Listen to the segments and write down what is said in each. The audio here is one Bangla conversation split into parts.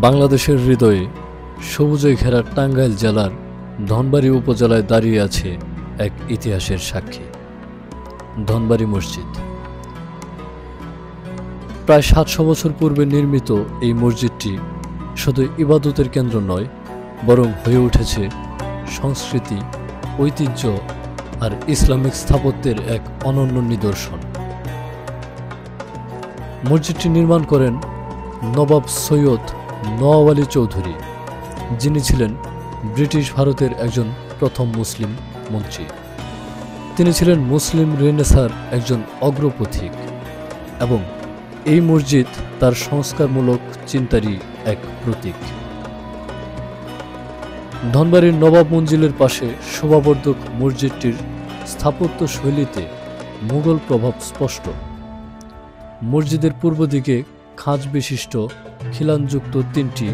বাংলাদেশের হৃদয়ে সবুজে ঘেরা টাঙ্গাইল জেলার ধনবাড়ী উপজেলায় দাঁড়িয়ে আছে এক ইতিহাসের সাক্ষী, ধনবাড়ী মসজিদ। প্রায় ৭০০ বছর পূর্বে নির্মিত এই মসজিদটি শুধু ইবাদতের কেন্দ্র নয়, বরং হয়ে উঠেছে সংস্কৃতি, ঐতিহ্য আর ইসলামিক স্থাপত্যের এক অনন্য নিদর্শন। মসজিদটি নির্মাণ করেন নবাব সৈয়দ নওয়াব আলী চৌধুরী, যিনি ছিলেন ব্রিটিশ ভারতের একজন প্রথম মুসলিম মন্ত্রী। তিনি ছিলেন মুসলিম রেনেসাঁর একজন অগ্রপথিক এবং এই মসজিদ তার সংস্কারমূলক চিন্তারই এক প্রতীক। ধনবাড়ীর নবাব মঞ্জিলের পাশে শোভাবর্ধক মসজিদটির স্থাপত্য শৈলীতে মুঘল প্রভাব স্পষ্ট। মসজিদের পূর্ব দিকে খাঁজ বিশিষ্ট খিলানযুক্ত ৩টি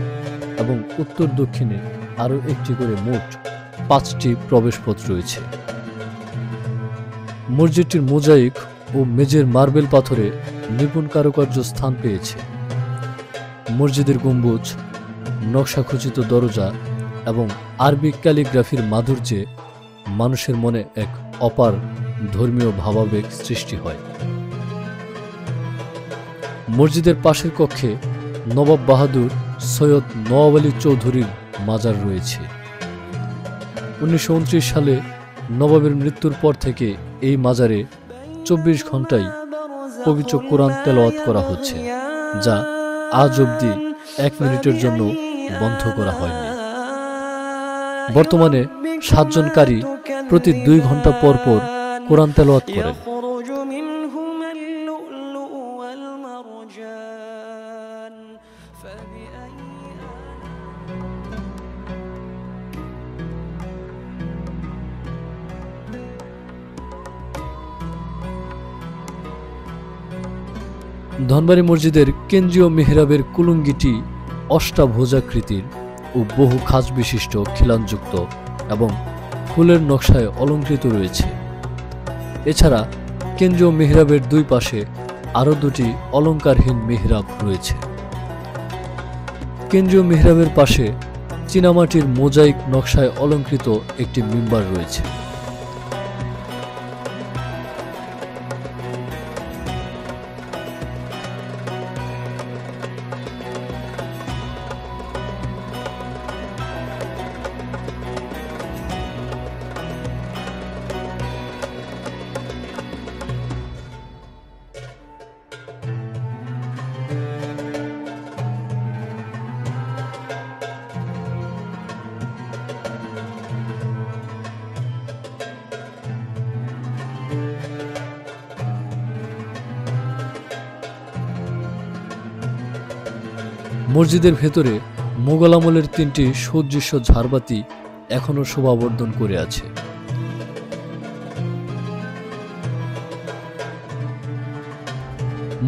এবং উত্তর দক্ষিণে আরও একটি করে মোট ৫টি প্রবেশপথ রয়েছে। মসজিদটির মোজাইক ও মেঝের মার্বেল পাথরে নিপুণ কারুকার্য স্থান পেয়েছে। মসজিদের গম্বুজ, নকশাখচিত দরজা এবং আরবি ক্যালিগ্রাফির মাধুর্যে মানুষের মনে এক অপার ধর্মীয় ভাবাবেগ সৃষ্টি হয়। মসজিদের পাশের কক্ষে নবাব বাহাদুর সৈয়দ নওয়াব আলী চৌধুরীর মাজার রয়েছে। ১৯২৯ সালে নবাবের মৃত্যুর পর থেকে এই মাজারে ২৪ ঘন্টায় পবিত্র কোরআন তেলাওয়াত করা হচ্ছে, যা আজ অবধি ১ মিনিটের জন্য বন্ধ করা হয়নি। বর্তমানে ৭ জন কারি প্রতি ২ ঘন্টা পর পর কোরআন তেলাওয়াত করেন। ধনবাড়ী মসজিদের কেন্দ্রীয় মিহরাবের কুলুঙ্গিটি অষ্টাভুজাকৃতির ও বহু খাঁজ বিশিষ্ট খিলানযুক্ত এবং ফুলের নকশায় অলঙ্কৃত রয়েছে। এছাড়া কেন্দ্রীয় মিহরাবের দুই পাশে আরও ২টি অলঙ্কারহীন মিহরাব রয়েছে। কেন্দ্রীয় মিহরাবের পাশে চীনামাটির মোজাইক নকশায় অলঙ্কৃত একটি মিম্বার রয়েছে। মসজিদের ভেতরে মোগল আমলের ৩টি সুদৃশ্য ঝাড়বাতি এখনও শোভাবর্ধন করে আছে।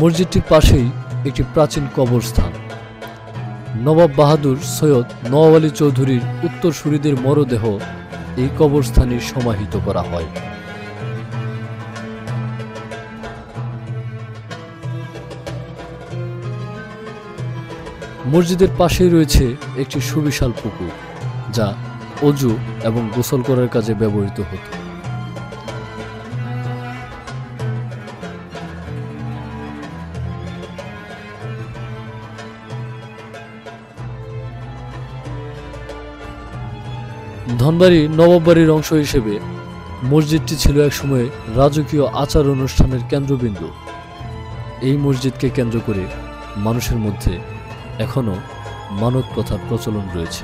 মসজিদটির পাশেই একটি প্রাচীন কবরস্থান। নবাব বাহাদুর সৈয়দ নওয়াব আলী চৌধুরীর উত্তরসূরিদের মরদেহ এই কবরস্থানে সমাহিত করা হয়। মসজিদের পাশেই রয়েছে একটি সুবিশাল পুকুর, যা অজু এবং গোসল করার কাজে ব্যবহৃত হতো। ধনবাড়ী নবাব বাড়ির অংশ হিসেবে মসজিদটি ছিল একসময় রাজকীয় আচার অনুষ্ঠানের কেন্দ্রবিন্দু। এই মসজিদকে কেন্দ্র করে মানুষের মধ্যে এখনও মানত প্রথার প্রচলন রয়েছে।